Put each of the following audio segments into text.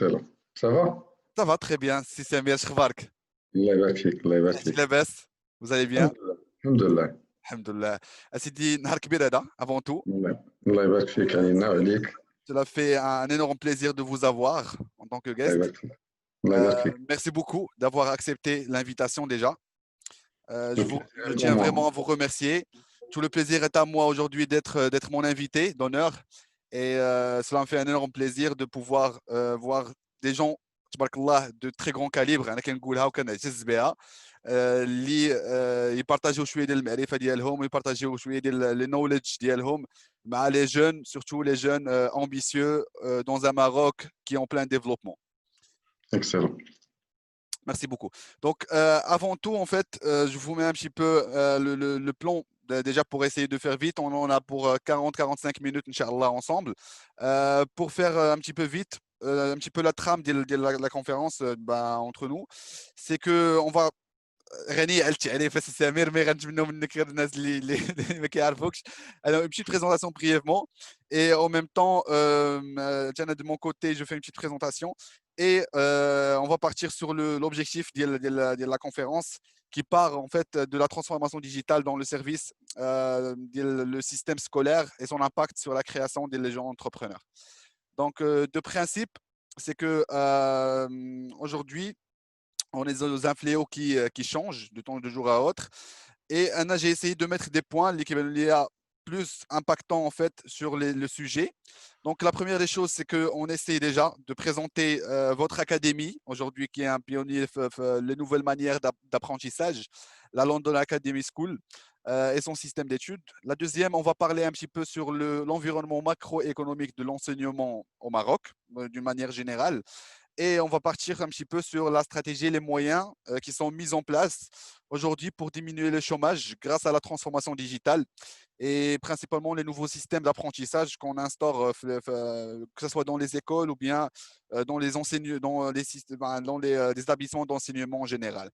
excellent. Ça va? Ça va très bien, si c'est bien, شخبارك؟ الله يبارك فيك، الله يبارك عايشك فيك. لاباس؟ Vous allez bien? الحمد لله، الحمد لله. الحمد لله. أسيدي نهار كبير هذا avant tout. الله يبارك فيك، علينا وعليك. Cela fait un énorme plaisir de vous avoir en tant que الله guest. يبارك فيك، الله يبارك فيك. Merci beaucoup d'avoir accepté l'invitation déjà. Le plaisir Je est pour tiens moi. vraiment à vous remercier. Tout le plaisir est à moi aujourd'hui d'être mon invité d'honneur et cela me fait un énorme plaisir de pouvoir voir des gens تبارك الله de très grand calibre أنا كنقولها وكنعتز بها اللي يبارطاجيو شويه ديال المعرفه ديالهم ويبارطاجيو شويه ديال لي نوليدج ديالهم مع les jeunes surtout les jeunes ambitieux dans un Maroc qui est en plein développement. Excellent. Merci beaucoup. Donc, avant tout, en fait, je vous mets un petit peu le plan déjà pour essayer de faire vite. On en a pour 40-45 minutes, Inch'Allah, ensemble. Pour faire un petit peu vite, un petit peu la trame de la conférence entre nous, c'est qu'on va غني علتي عليه فاس سمير مي غنتمنوا منك غير الناس اللي ما كيعرفوكش alors une petite présentation brièvement et en même temps Tiana, de mon côté je fais une petite présentation et on va partir sur l'objectif de la conférence qui part en fait de la transformation digitale dans le service le système scolaire et son impact sur la création des gens entrepreneurs. Donc de principe c'est que aujourd'hui on est dans un fléau qui change de jour à autre. Et Anna, j'ai essayé de mettre des points qui a plus impactant en fait sur le sujet. Donc la première des choses, c'est qu'on essaie déjà de présenter votre académie aujourd'hui, qui est un pionnier les nouvelles manières d'apprentissage, la London Academy School et son système d'études. La deuxième, on va parler un petit peu sur l'environnement macroéconomique de l'enseignement au Maroc, d'une manière générale. Et on va partir un petit peu sur la stratégie et les moyens qui sont mis en place aujourd'hui pour diminuer le chômage grâce à la transformation digitale et principalement les nouveaux systèmes d'apprentissage qu'on instaure, que ce soit dans les écoles ou bien dans les établissements d'enseignement en général.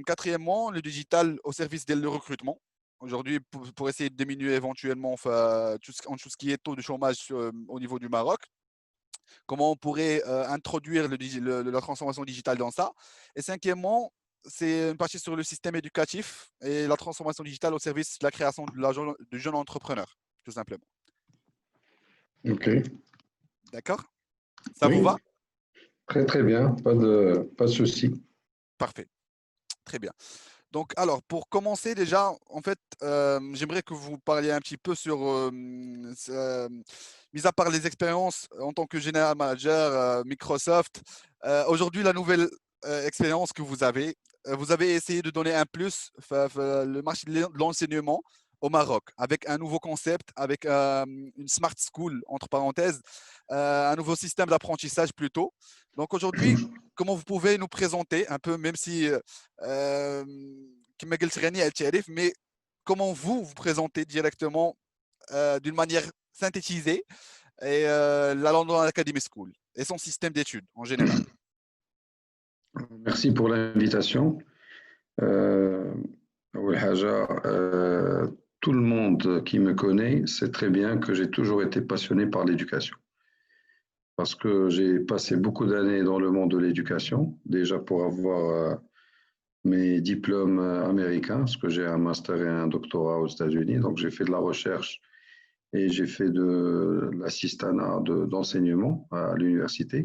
Quatrièmement, le digital au service du recrutement. Aujourd'hui, pour essayer de diminuer éventuellement tout ce qui est taux de chômage au niveau du Maroc. Comment on pourrait introduire la transformation digitale dans ça. Et cinquièmement, c'est une partie sur le système éducatif et la transformation digitale au service de la création de jeunes entrepreneurs, tout simplement. OK. D'accord? Ça vous Oui, va? très très bien, pas de souci. Parfait. Très bien. Donc, alors, pour commencer déjà, en fait, j'aimerais que vous parliez un petit peu sur, mis à part les expériences en tant que General Manager Microsoft, aujourd'hui, la nouvelle expérience que vous avez essayé de donner un plus le marché de l'enseignement au Maroc, avec un nouveau concept, avec une smart school, entre parenthèses, un nouveau système d'apprentissage plutôt. Donc aujourd'hui, comment vous pouvez nous présenter un peu, même si كما قلت غني على التعريف mais comment vous vous présentez directement d'une manière synthétisée et la London Academy School et son système d'études en général. Merci pour l'invitation. أول حاجة, tout le monde qui me connaît sait très bien que j'ai toujours été passionné par l'éducation. Parce que j'ai passé beaucoup d'années dans le monde de l'éducation, déjà pour avoir mes diplômes américains, parce que j'ai un master et un doctorat aux États-Unis. Donc, j'ai fait de la recherche et j'ai fait de l'assistanat d'enseignement à l'université.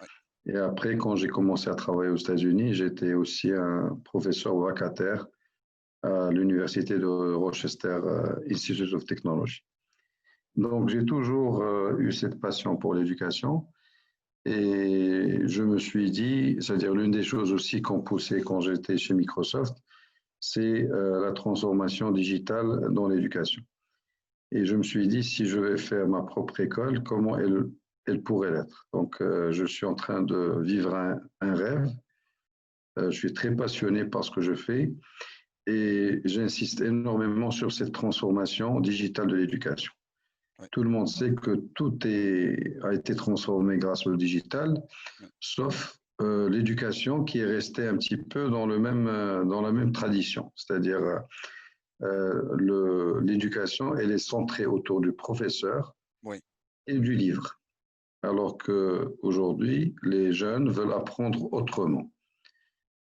Ouais. Et après, quand j'ai commencé à travailler aux États-Unis, j'étais aussi un professeur vacataire à l'université de Rochester Institute of Technology. Donc, j'ai toujours eu cette passion pour l'éducation. Et je me suis dit, c'est-à-dire l'une des choses aussi qu'on poussait quand j'étais chez Microsoft, c'est la transformation digitale dans l'éducation. Et je me suis dit, si je vais faire ma propre école, comment elle pourrait l'être. Donc, je suis en train de vivre un rêve. Je suis très passionné par ce que je fais et j'insiste énormément sur cette transformation digitale de l'éducation. Ouais. Tout le monde sait que tout a été transformé grâce au digital, Ouais. sauf l'éducation qui est restée un petit peu dans la même tradition. C'est-à-dire l'éducation, elle est centrée autour du professeur Oui. et du livre. alors qu'aujourd'hui, les jeunes veulent apprendre autrement.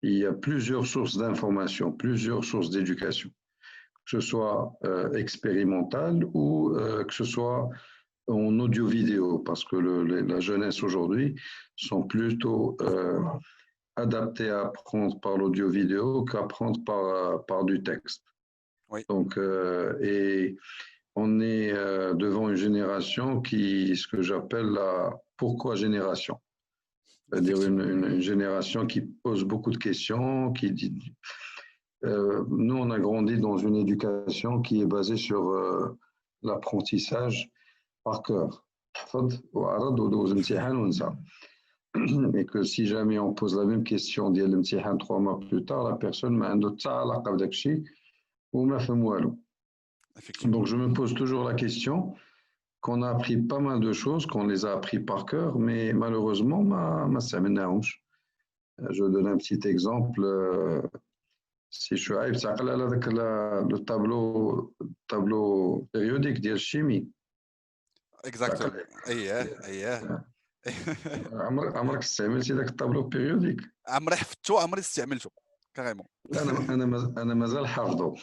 Il y a plusieurs sources d'information, plusieurs sources d'éducation, que ce soit expérimental ou que ce soit en audio-vidéo, parce que la jeunesse aujourd'hui sont plutôt adaptés à apprendre par l'audio-vidéo qu'apprendre par du texte. Oui. Donc, et on est devant une génération ce que j'appelle la pourquoi génération. C'est-à-dire une génération qui pose beaucoup de questions, qui dit. Nous, on a grandi dans une éducation qui est basée sur l'apprentissage par cœur. Et que si jamais on pose la même question ديال الامتحان 3 mois plus tard, la personne ما عنده حتى علاقة بداك الشيء وما فهم والو. Donc je me pose toujours la question qu'on a appris pas mal de choses, qu'on les a appris par cœur, mais malheureusement ما استعملناهمش. Je donne un petit exemple. Si Chouaib تعقل على ذاك le tableau périodique ديال الشيمي. Exactement. اييه عمرك استعملتي ذاك الطابلو بيريوديك؟ عمري حفظته عمري استعملته كاريمون. انا مازال حافظه.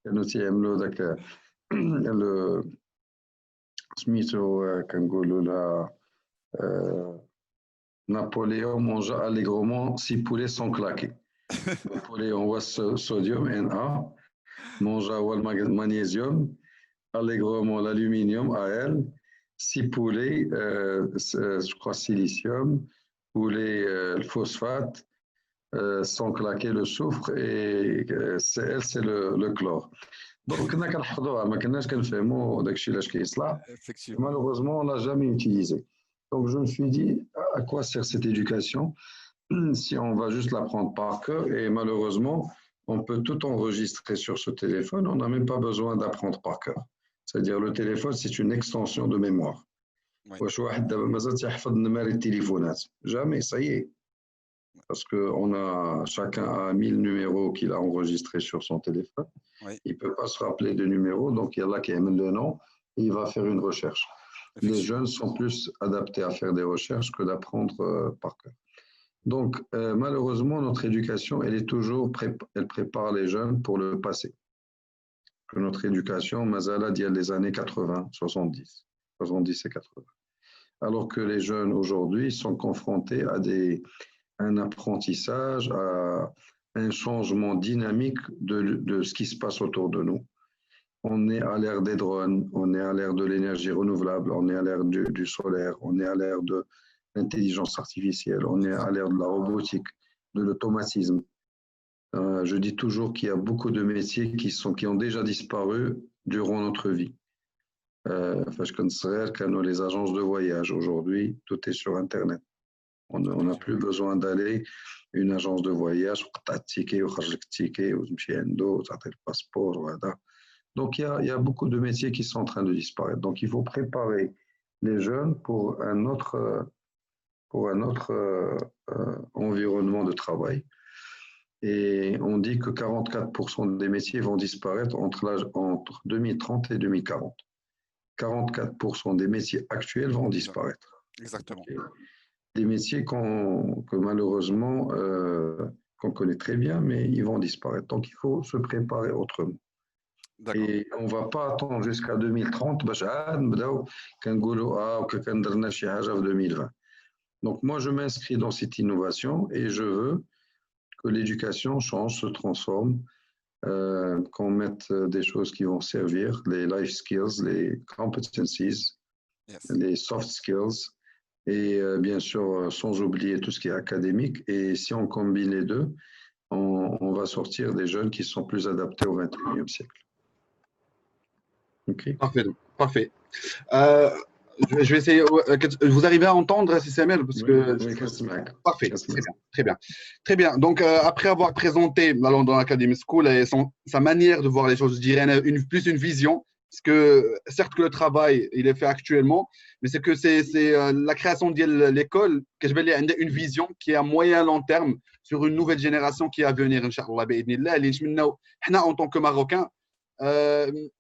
كانوا تيعملوا ذاك سميتو كنقولوا لها نابليون مونجا اليغرومون 6 poulets sans claquer. نابليون هو الصوديوم Na, مونجا هو المغنيسيوم, allègrement l'aluminium AL, 6 poulets, je crois silicium, poulet le phosphate, sans claquer le soufre, et c'est le chlore. Donc, on a كنحفظوها ما كناش كنفهموا داكشي علاش كيصلح. Malheureusement, on l'a jamais utilisé. Donc, je me suis dit, à quoi sert cette éducation si on va juste l'apprendre par cœur? Et malheureusement, on peut tout enregistrer sur ce téléphone. On n'a même pas besoin d'apprendre par cœur. C'est-à-dire, le téléphone, c'est une extension de mémoire. واش واحد دابا مازال تيحفظ نمر التليفونات؟ Jamais, ça y est. Parce que chacun a 1000 numéros qu'il a enregistrés sur son téléphone. Oui. Il ne peut pas se rappeler des numéros, donc il y a là qui amène le nom et il va faire une recherche. Les jeunes sont plus adaptés à faire des recherches que d'apprendre par cœur. Donc, malheureusement, notre éducation, elle prépare les jeunes pour le passé. Que notre éducation, mazala d'il y a les années 80, 70 et 80. Alors que les jeunes aujourd'hui sont confrontés à un apprentissage, à un changement dynamique de ce qui se passe autour de nous. On est à l'ère des drones, on est à l'ère de l'énergie renouvelable, on est à l'ère du solaire, on est à l'ère de l'intelligence artificielle, on est à l'ère de la robotique, de l'automatisme. Je dis toujours qu'il y a beaucoup de métiers qui ont déjà disparu durant notre vie. Les agences de voyage, aujourd'hui, tout est sur Internet. On n'a plus besoin d'aller une agence de voyage, le passeport, voilà. Donc, il y a beaucoup de métiers qui sont en train de disparaître. Donc, il faut préparer les jeunes pour un autre environnement de travail. Et on dit que 44% des métiers vont disparaître entre 2030 et 2040. 44% des métiers actuels vont disparaître. Exactement. Des métiers que malheureusement, qu'on connaît très bien, mais ils vont disparaître. Donc, il faut se préparer autrement. Et on ne va pas attendre jusqu'à 2030 باش عاد نبداو كنقولوا درنا شي حاجه في 2020. Donc moi je m'inscris dans cette innovation et je veux que l'éducation change, se transforme, qu'on mette des choses qui vont servir, les life skills, les competencies, les soft skills et bien sûr sans oublier tout ce qui est académique. Et si on combine les deux, on va sortir des jeunes qui sont plus adaptés au XXIe siècle. Okay. Parfait. Je vais essayer. Vous arrivez à entendre CCML parce que. Oui, parfait. Très bien. Donc après avoir présenté la London Academy School et sa manière de voir les choses, je dirais plus une vision. Parce que certes que le travail il est fait actuellement, mais c'est que c'est la création de l'école que je vais aller une vision qui est à moyen long terme sur une nouvelle génération qui est à venir, Inch'Allah, en tant que Marocains.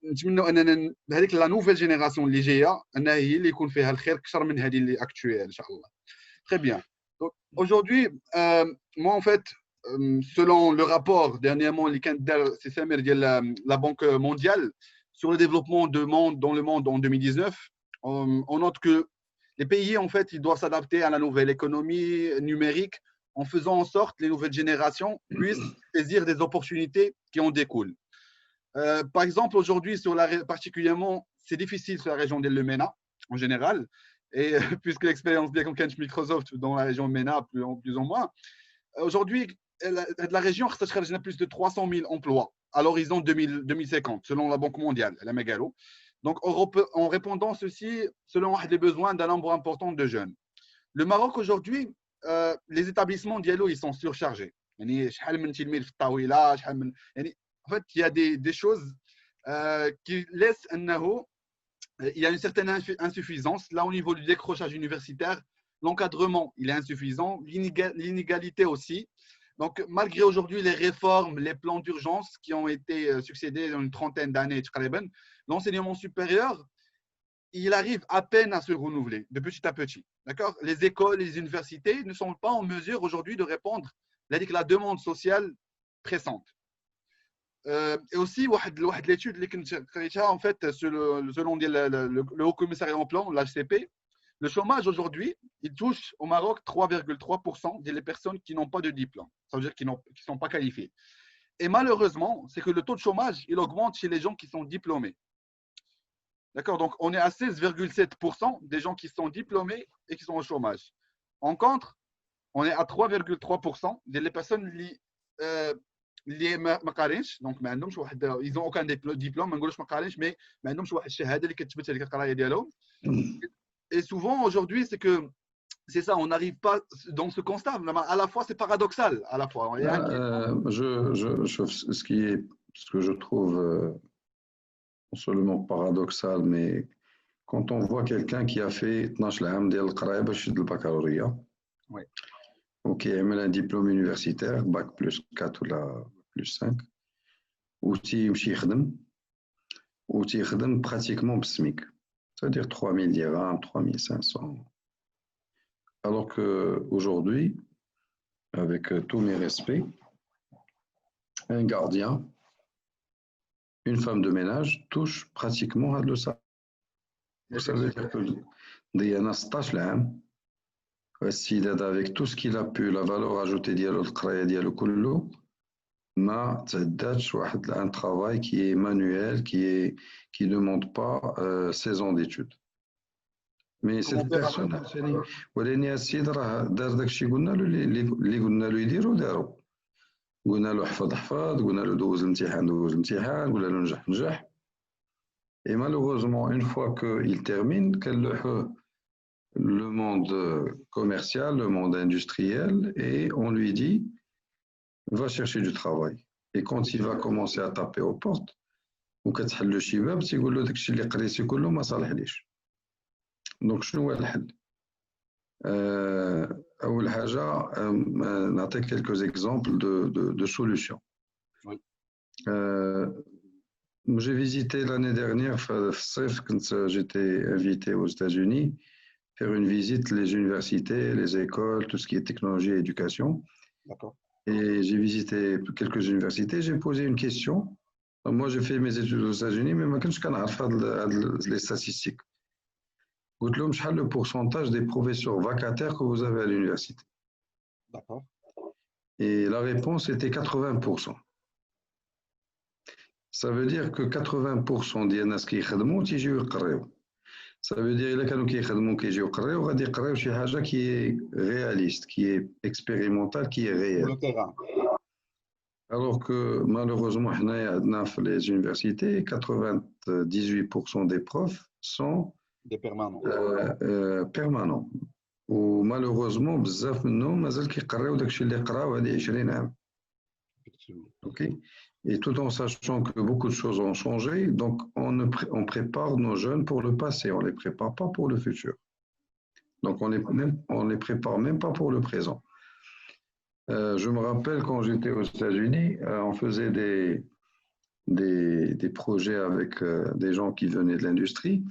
نتمنوا اننا هذيك لا نوفيل جينيراسيون اللي جايه انها هي اللي يكون فيها الخير اكثر من هذه اللي اكتويل ان شاء الله. Très bien. Donc aujourd'hui, moi en fait, selon le rapport dernièrement, c'est Samir de la Banque mondiale sur le développement dans le monde en 2019, on note que les pays en fait, ils doivent s'adapter à la nouvelle économie numérique en faisant en sorte que les nouvelles générations puissent saisir des opportunités qui en découlent. Par exemple, aujourd'hui, particulièrement, c'est difficile sur la région de MENA en général. Et puisque l'expérience bien comme Microsoft dans la région MENA, plus ou moins, aujourd'hui, la région a plus de 300 000 emplois à l'horizon 2050, selon la Banque mondiale, la Megalo. Donc, en répondant ceci, selon les besoins d'un nombre important de jeunes. Le Maroc, aujourd'hui, les établissements Diallo, ils sont surchargés. En fait, il y a des choses qui laissent il y a une certaine insuffisance. Là, au niveau du décrochage universitaire, l'encadrement, il est insuffisant, l'inégalité aussi. Donc, malgré aujourd'hui les réformes, les plans d'urgence qui ont été succédés dans une trentaine d'années, l'enseignement supérieur, il arrive à peine à se renouveler de petit à petit. D'accord ? Les écoles, les universités ne sont pas en mesure aujourd'hui de répondre à la demande sociale pressante. Et aussi, l'étude en fait, selon le Haut Commissariat au Plan, l'HCP, le chômage aujourd'hui, il touche au Maroc 3,3% des personnes qui n'ont pas de diplôme, ça veut dire qui ne sont pas qualifiées. Et malheureusement, c'est que le taux de chômage, il augmente chez les gens qui sont diplômés. D'accord ? Donc, on est à 16,7% des gens qui sont diplômés et qui sont au chômage. En contre, on est à 3,3% des personnes اللي ما قارينش دونك ما عندهمش واحد ils ont aucun diplôme ما نقولوش ما قارينش مي ما عندهمش واحد الشهاده اللي كتثبت هذيك القرايه ديالهم. Et souvent aujourd'hui c'est ça, on n'arrive pas dans ce constat, à la fois c'est paradoxal à la fois. Ce que je trouve non seulement paradoxal, mais quand on voit quelqu'un qui a fait 12 عام ديال القرايه باش يشد البكالوريا وكيعمل un diplôme universitaire bac plus 4 ولا plus 5 وتيمشي يخدم pratiquement بالسميك, c'est-à-dire 3000 dirhams, 3500. Alors qu'aujourd'hui, avec tous mes respects, un gardien, une femme de ménage touche pratiquement à le salaire. Ça veut dire que Diana 16 عام السيد avec tout ce qu'il a pu, la valeur ajoutée ديالو القرايه ديالو كله ما تعداتش واحد un travail qui est manuel, qui demande pas 16 ans d'études. Mais cette personne ولاني السيد راه دار داكشي قلنا له اللي قلنا له يديرو دارو. قلنا له حفظ قلنا له دوز الامتحان قلنا له نجح. Et malheureusement, une fois qu'il termine, le monde commercial, le monde industriel, et on lui dit va chercher du travail. Et quand il va commencer à taper aux portes, وكتحل له شي باب تيقول له داكشي اللي قريتي كله ما صالحليش. دونك شنو هو الحل؟ أول حاجة نعطيك quelques exemples de solutions. Oui. J'ai visité l'année dernière, j'étais invité aux États-Unis faire une visite les universités, les écoles, tout ce qui est technologie et éducation. D'accord. Et j'ai visité quelques universités, j'ai posé une question. Moi, j'ai fait mes études aux États-Unis, mais je ne connais pas les statistiques. قلت لهم شحال le pourcentage des professeurs vacataires que vous avez à l'université? D'accord. Et la réponse était 80%. Ça veut dire que 80% ديال الناس كيخدموا تيجيو يقريو. Ça veut dire إلا كانوا كيخدموا كيجيو يقريو غادي يقريو شي حاجة qui est réaliste, qui est expérimentale, qui est réelle. Sur le terrain. Alors que malheureusement حنايا عندنا في les universités 98% des profs sont des permanents. permanents. ومالوغوزمون بزاف منهم مازال كيقراو داكشي اللي قراو هذه 20 عام. OK. Et tout en sachant que beaucoup de choses ont changé, donc on prépare nos jeunes pour le passé, on ne les prépare pas pour le futur. Donc on les prépare même pas pour le présent. Je me rappelle quand j'étais aux États-Unis, on faisait des projets avec des gens qui venaient de l'industrie.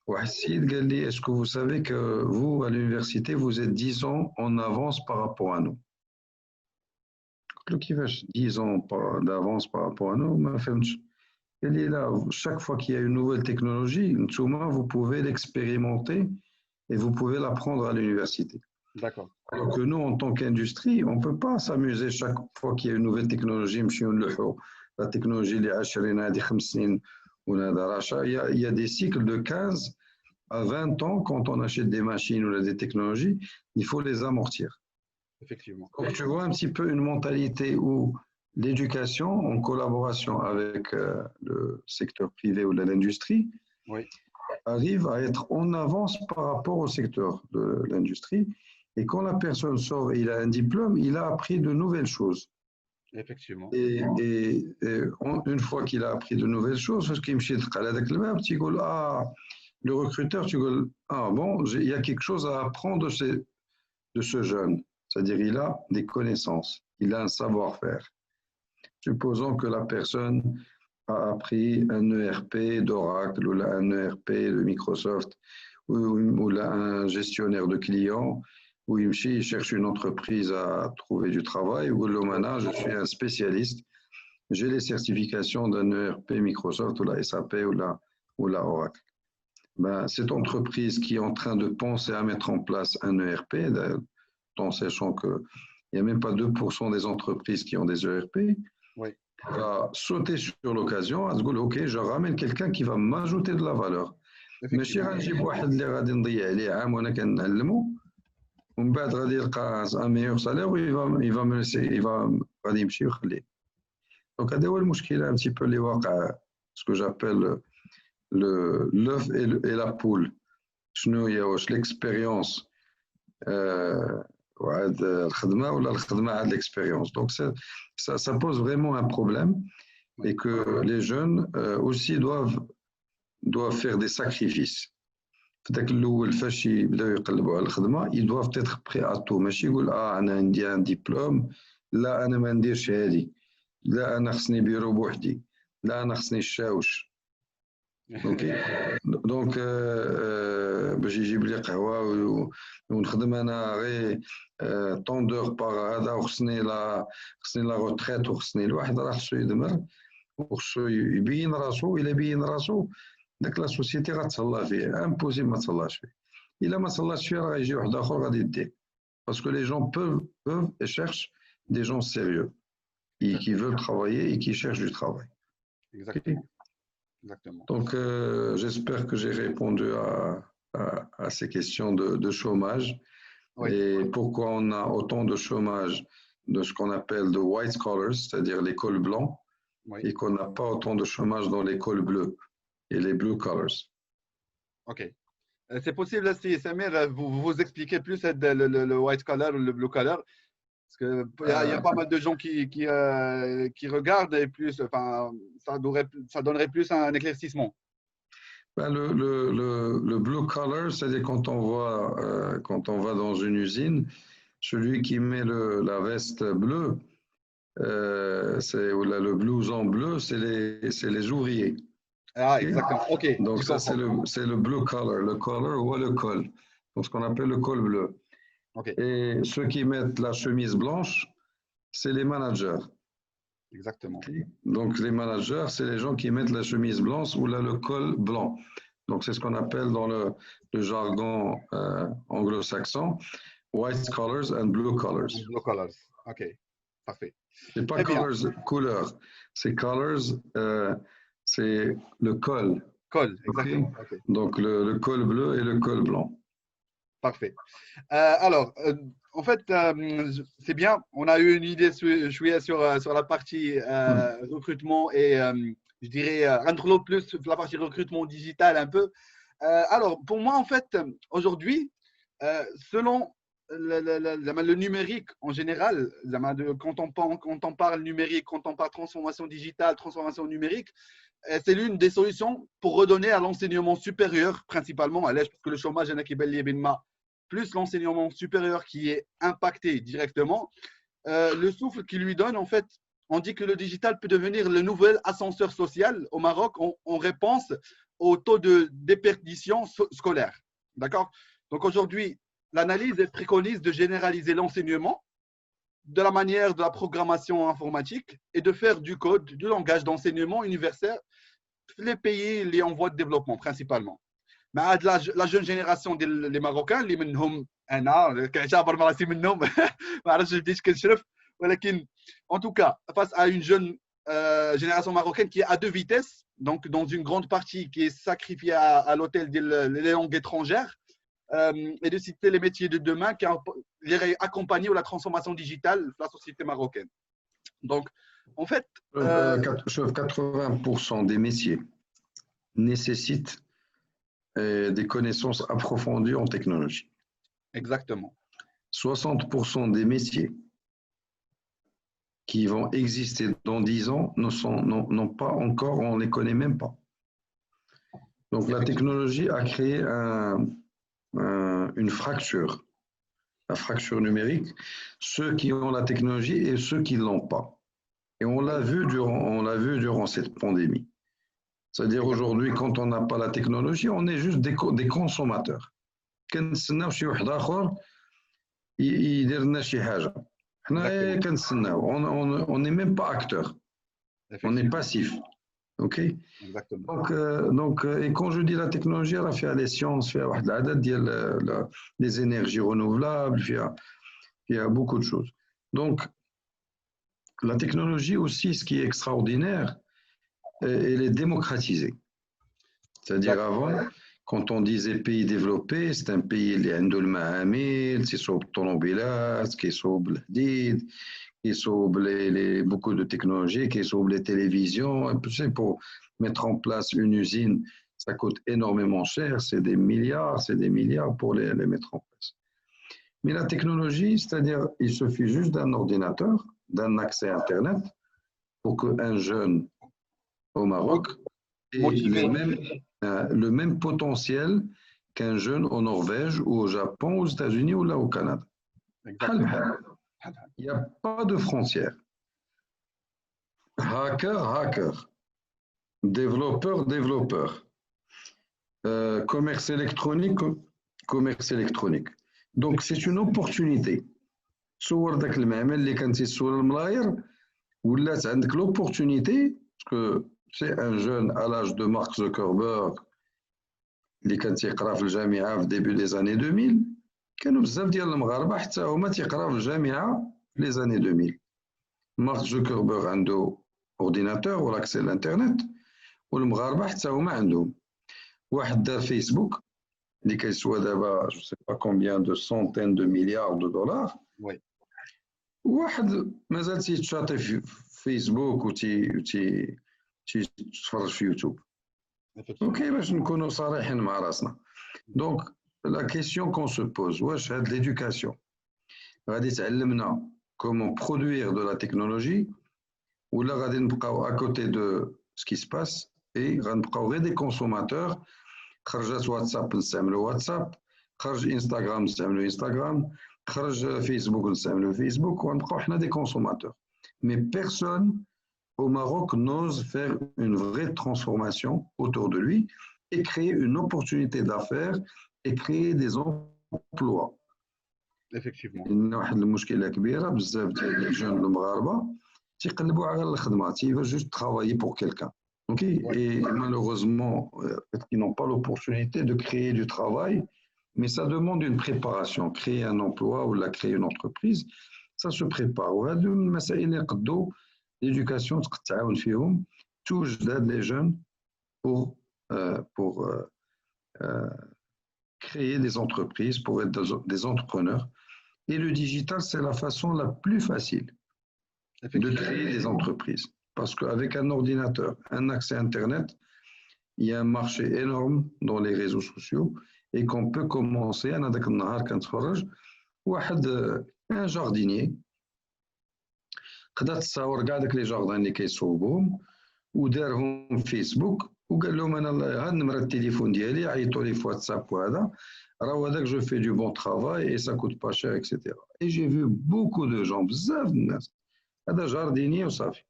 Wahsid قال لي, est-ce que vous savez que vous, à l'université, vous êtes 10 ans en avance par rapport à nous? قلت له كيفاش 10 ans d'avance par rapport à nous? ما فهمتش. Elle est là, chaque fois qu'il y a une nouvelle technologie, vous pouvez l'expérimenter et vous pouvez l'apprendre à l'université. D'accord. Alors que nous, en tant qu'industrie, on ne peut pas s'amuser chaque fois qu'il y a une nouvelle technologie. La technologie, les il y a des cycles de 15 à 20 ans. Quand on achète des machines ou des technologies, il faut les amortir. Effectivement. Donc, tu vois un petit peu une mentalité où l'éducation, en collaboration avec le secteur privé ou l'industrie, oui, arrive à être en avance par rapport au secteur de l'industrie. Et quand la personne sort et il a un diplôme, il a appris de nouvelles choses. Effectivement. Et une fois qu'il a appris de nouvelles choses, parce qu'il me dit, le recruteur, tu dis, ah bon, il y a quelque chose à apprendre de ce jeune. C'est-à-dire, il a des connaissances, il a un savoir-faire. Supposons que la personne a appris un ERP d'Oracle ou un ERP de Microsoft ou un gestionnaire de clients, où il cherche une entreprise à trouver du travail, ou le maintenant, je suis un spécialiste, j'ai les certifications d'un ERP Microsoft ou la SAP ou la Oracle. Ben, cette entreprise qui est en train de penser à mettre en place un ERP, en sachant qu'il n'y a même pas 2% des entreprises qui ont des ERP, oui, va sauter sur l'occasion, à se dire, ok, je ramène quelqu'un qui va m'ajouter de la valeur. Mais si je ومن بعد غادي يلقى un meilleur salaire il va me laisser, غادي يمشي ويخليه. Donc هذا هو المشكله un petit peu اللي واقع, ce que j'appelle l'œuf et la poule. شنو هي, واش l'expérience وعاد الخدمه ولا الخدمه عاد l'expérience. Donc ça pose vraiment un problème et que les jeunes aussi doivent faire des sacrifices. في ذاك الاول فاش يبداو يقلبوا على الخدمه ils doivent être prêts à tout. ماشي يقول انا عندي ان ديبلوم, لا انا ما نديرش هذه, لا انا خصني بيرو بوحدي, لا انا خصني الشاوش. اوكي دونك باش يجيب لي قهوه ونخدم انا غير طوندور باغ هذا, وخصني لا روتريت, وخصني الواحد راه خصو يدمر وخصو يبين راسو. الا بين راسو داك لا سوسيتي غتهلا فيه, امبوسيبل ما تهلاش فيه. الا ما تهلاش فيه راه غيجي واحد اخر غادي يديه. باسكو لي جون peuvent et cherchent des gens sérieux qui veulent travailler et qui cherchent du travail. Exactement. Exactement. Donc j'espère que j'ai répondu à ces questions de chômage. Oui. Et pourquoi on a autant de chômage de ce qu'on appelle de white collars, c'est-à-dire les cols blancs, oui, et qu'on n'a pas autant de chômage dans les cols bleus et les blue collars. Ok. C'est possible, si Samir, vous expliquez plus le white collar ou le blue collar, parce qu'il y a pas mal de gens qui regardent et plus, enfin, ça donnerait plus un éclaircissement. Ben le blue collar, c'est-à-dire quand on va dans une usine, celui qui met la veste bleue, le blouson bleu, c'est les ouvriers. Ah, exactement. Ok. Donc ça, c'est le blue collar, le collar ou le col, donc ce qu'on appelle le col bleu. Okay. Et ceux qui mettent la chemise blanche, c'est les managers. Exactement. Okay. Donc les managers, c'est les gens qui mettent la chemise blanche ou là le col blanc. Donc c'est ce qu'on appelle dans le jargon anglo-saxon white collars and blue collars. Blue collars. Ok. Parfait. C'est pas colors, couleur. C'est colors. C'est le col. Col, exactement. Okay. Okay. Donc le col bleu et le col blanc. Parfait. Alors, en fait, c'est bien. On a eu une idée sur la partie recrutement et je dirais rendre l'autre plus la partie recrutement digital un peu. Alors, pour moi, en fait, aujourd'hui, selon le numérique en général, quand on parle numérique, quand on parle transformation digitale, transformation numérique, c'est l'une des solutions pour redonner à l'enseignement supérieur, principalement à l'âge, parce que le chômage plus l'enseignement supérieur qui est impacté directement, le souffle qui lui donne en fait on dit que le digital peut devenir le nouvel ascenseur social au Maroc en réponse au taux de déperdition scolaire. D'accord? Donc aujourd'hui, l'analyse préconise de généraliser l'enseignement de la manière de la programmation informatique et de faire du code, du langage d'enseignement universel les pays les en voie de développement principalement. Mais la jeune génération des Marocains اللي منهم انا كنعتبر راسي منهم ما عرفتش بديت كنشرف ولكن en tout cas face à une jeune génération marocaine qui est à deux vitesses, donc dans une grande partie qui est sacrifiée à l'hôtel des langues étrangères et de citer les métiers de demain qui iraient accompagner la transformation digitale de la société marocaine. Donc, en fait… 80% des métiers nécessitent des connaissances approfondies en technologie. Exactement. 60% des métiers qui vont exister dans 10 ans n'ont pas encore, on ne les connaît même pas. Donc la technologie a créé une fracture, la fracture numérique, ceux qui ont la technologie et ceux qui ne l'ont pas. Et on l'a vu durant cette pandémie. C'est-à-dire aujourd'hui, quand on n'a pas la technologie, on est juste des consommateurs. كنستناو شي واحد آخر يدير لنا شي حاجة. حنا كنستناو. On n'est même pas acteur. On est passif. OK? Exactement. Donc, et quand je dis la technologie, elle a fait les sciences, fait واحد العدد ديال les énergies renouvelables, il y a beaucoup de choses. Donc, la technologie aussi, ce qui est extraordinaire, elle est démocratisée. C'est-à-dire avant, quand on disait pays développé, c'est un pays qui a المعامل, qui صوب الطوموبيلات, qui صوب الحديد, qui صوب beaucoup de technologies, qui صوب les télévisions. Pour mettre en place une usine, ça coûte énormément cher, c'est des milliards pour les mettre en place. Mais la technologie, c'est-à-dire il suffit juste d'un ordinateur, d'un accès à Internet pour qu'un jeune au Maroc ait le même potentiel qu'un jeune au Norvège ou au Japon, aux États-Unis ou là au Canada. Il n'y a pas de frontières. Hacker, développeur, commerce électronique. Donc c'est une opportunité. صور داك المعمل اللي كان تيسول الملاير ولات عندك l'opportunité parce que c'est un jeune à l'âge de Mark Zuckerberg اللي كان تيقرا في الجامعه في début des années 2000 كانوا بزاف ديال المغاربه حتى هما تيقراو في الجامعه في les années 2000. مارك زوكربيرغ عنده اورديناتور ولا اكسي للانترنت والمغاربه حتى هما عندهم. واحد دار فيسبوك اللي كيسوى دابا جو سي با كومبيان دو سونتين دو مليار دو دولار. وي واحد مازال تيتشاطي في فيسبوك تيتفرج في يوتيوب. اوكي باش نكونوا صريحين مع راسنا. دونك لا كيسيون كون سو بوز واش هاد ليدوكاسيون غادي تعلمنا comment produire de la technologie ولا غادي نبقاو à côté de ce qui se passe et غنبقاو غير des consommateurs. خرجت واتساب نستعملوا واتساب، خرج انستغرام نستعملوا انستغرام، خرج فيسبوك نستعملوا فيسبوك ونبقاو حنا des consommateurs. Mais personne au Maroc n'ose faire une vraie transformation autour de lui et créer une opportunité d'affaires et créer des emplois. Effectivement. إن واحد المشكلة كبيرة بزاف ديال لي جون المغاربة تيقلبوا على الخدمة تيفا juste travailler pour quelqu'un. OK? Et malheureusement, ils n'ont pas l'opportunité de créer du travail, mais ça demande une préparation. Créer un emploi ou créer une entreprise, ça se prépare. وهذو المسائل اللي يقدوا l'éducation تتعاون فيهم توجد les jeunes pour créer des entreprises, pour être des entrepreneurs. Et le digital, c'est la façon la plus facile de créer des entreprises. Parce qu'avec un ordinateur, un accès à Internet, il y a un marché énorme dans les réseaux sociaux et qu'on peut commencer. Un jardinier, خدا تصاور كاع داك لي جاردان اللي كيصوبوهم ودارهم في فيسبوك وقال لهم انا هاد نمره التليفون ديالي عيطوا لي في واتساب وهذا راه هذاك جو في دو بون ترافاي اي سا كوت با شير اكسيتيرا. اي جي فيو بوكو دو جون بزاف الناس هذا جارديني وصافي.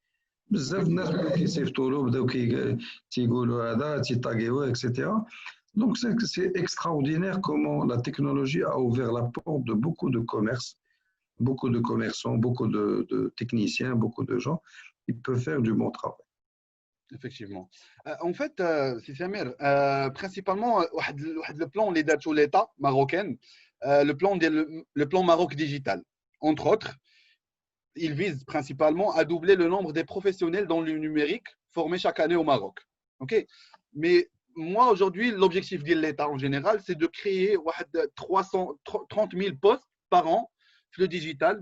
بزاف الناس بداو كيصيفطوا له بداو تيقولوا هذا تيطاغيوه اكسيتيرا. Donc c'est extraordinaire comment la technologie a ouvert la porte de beaucoup de commerces, beaucoup de commerçants, beaucoup de techniciens, beaucoup de gens. Ils peuvent faire du bon travail. Effectivement. En fait, c'est Samir, principalement, le plan les dates sur l'État marocain, le plan Maroc digital, entre autres, il vise principalement à doubler le nombre des professionnels dans le numérique formés chaque année au Maroc. Ok. Mais moi, aujourd'hui, l'objectif de l'État en général, c'est de créer 30 000 postes par an le digital.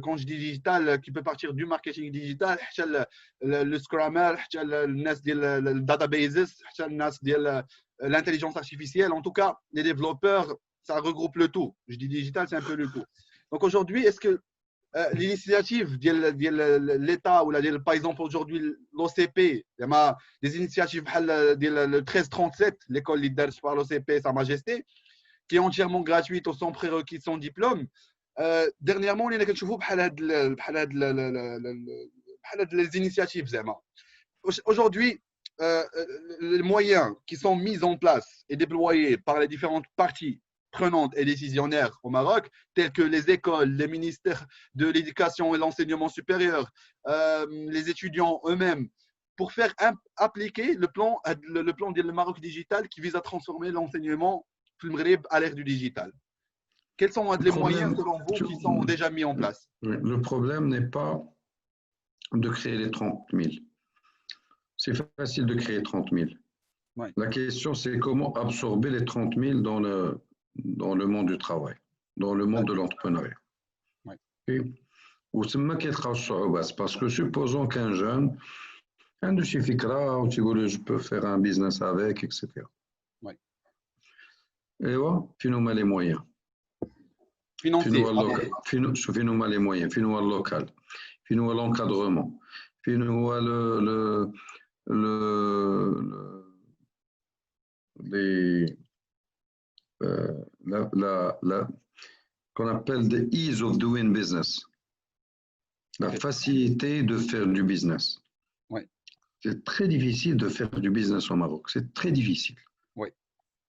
Quand je dis digital, qui peut partir du marketing digital, le scrammer, le databases, l'intelligence artificielle. En tout cas, les développeurs, ça regroupe le tout. Je dis digital, c'est un peu le tout. Donc aujourd'hui, est-ce que l'initiative de l'État ou par exemple aujourd'hui l'OCP, il y a des initiatives le 1337, l'école leader par l'OCP, Sa Majesté, qui est entièrement gratuite sans prérequis, sans diplôme. Dernièrement, on a les initiatives. Aujourd'hui, les moyens qui sont mis en place et déployés par les différentes parties prenantes et décisionnaires au Maroc, tels que les écoles, les ministères de l'éducation et l'enseignement supérieur, les étudiants eux-mêmes, pour faire appliquer le plan du Maroc digital qui vise à transformer l'enseignement à l'ère du digital. Quels sont les moyens, selon vous, qui sont déjà mis en place? Le problème n'est pas de créer les 30 000. C'est facile de créer 30 000. Ouais. La question, c'est comment absorber les 30 000 dans le monde du travail, dans le monde de l'entrepreneuriat. Ouais. Parce que supposons qu'un jeune, je peux faire un business avec, etc. Ouais. Et voilà, finalement les moyens. Financier. Finalement les moyens, finalement le local, finalement l'encadrement, finalement qu'on appelle the ease of doing business, la facilité de faire du business. Ouais. C'est très difficile de faire du business au Maroc, c'est très difficile. Ouais.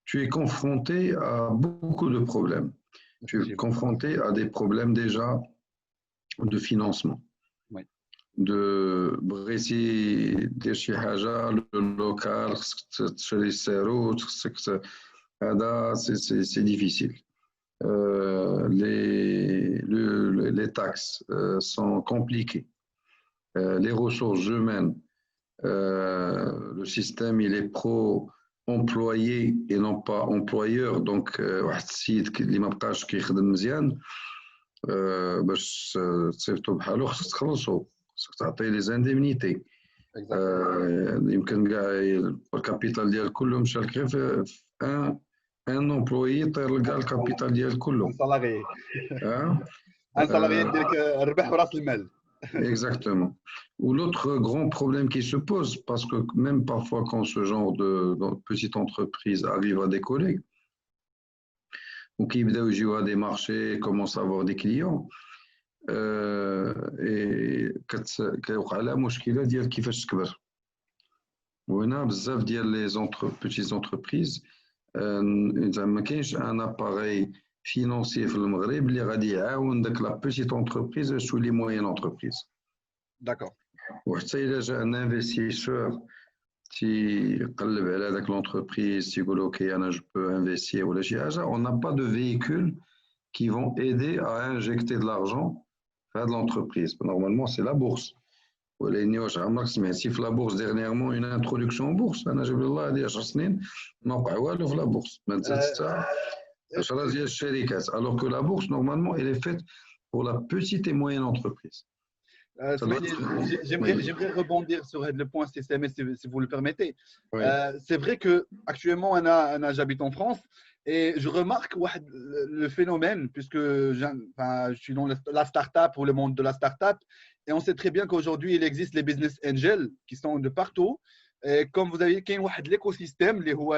Tu es confronté à beaucoup de problèmes. Tu es confronté à des problèmes déjà de financement. Oui. De Brésil, des Chihaja, le local, c'est difficile. Les taxes sont compliquées. Les ressources humaines, le système il est pro-employé et non pas employeur. Donc, واحد السيد اللي ما بقاش كيخدم مزيان باش تصيفطو بحالو خصك تخلصو، خصك تعطيه لي زانديمنيتي. يمكن كاع الكابيتال ديال كله مشى لك غير في ان امبلويي طير كاع الكابيتال ديال كله. ان سالاري. ان سالاري ديالك الربح وراس المال. Exactement. Ou l'autre grand problème qui se pose, parce que même parfois quand ce genre de petite entreprise arrive à décoller, ou qui à des marchés, commence à avoir des clients, et كيوقع لها مشكلة ديال كيفاش تكبر. وهنا بزاف ديال les petites entreprises ما كاينش ان اباري financier في المغرب اللي غادي يعاون داك لا بيتيت انتربريز باش تولي موين انتربريز. داكور. وحتى الا جا ان انفستيسور تيقلب على داك لونتربريز تيقول اوكي انا جو بو انفستير ولا شي حاجه، on n'a pas de véhicules qui vont aider à injecter de l'argent في هاد l'entreprise. Normalement c'est la bourse. ولاني واش عمرك سمعتي في لا بورس ديرنييرمون اون انتروداكسيون بورس؟ انا جاب الله هذه 10 سنين ما وقع والو في لا بورس، ما نزلت حتى 10 ديال الشركات. alors que la bourse normalement elle est faite pour la petite et moyenne entreprise. J'aimerais rebondir sur le point CCMS si vous le permettez. Oui. C'est vrai que actuellement j'habite en France et je remarque le phénomène puisque je suis dans la start-up ou le monde de la start-up, et on sait très bien qu'aujourd'hui il existe les business angels qui sont de partout. Et comme vous avez dit, l'écosystème,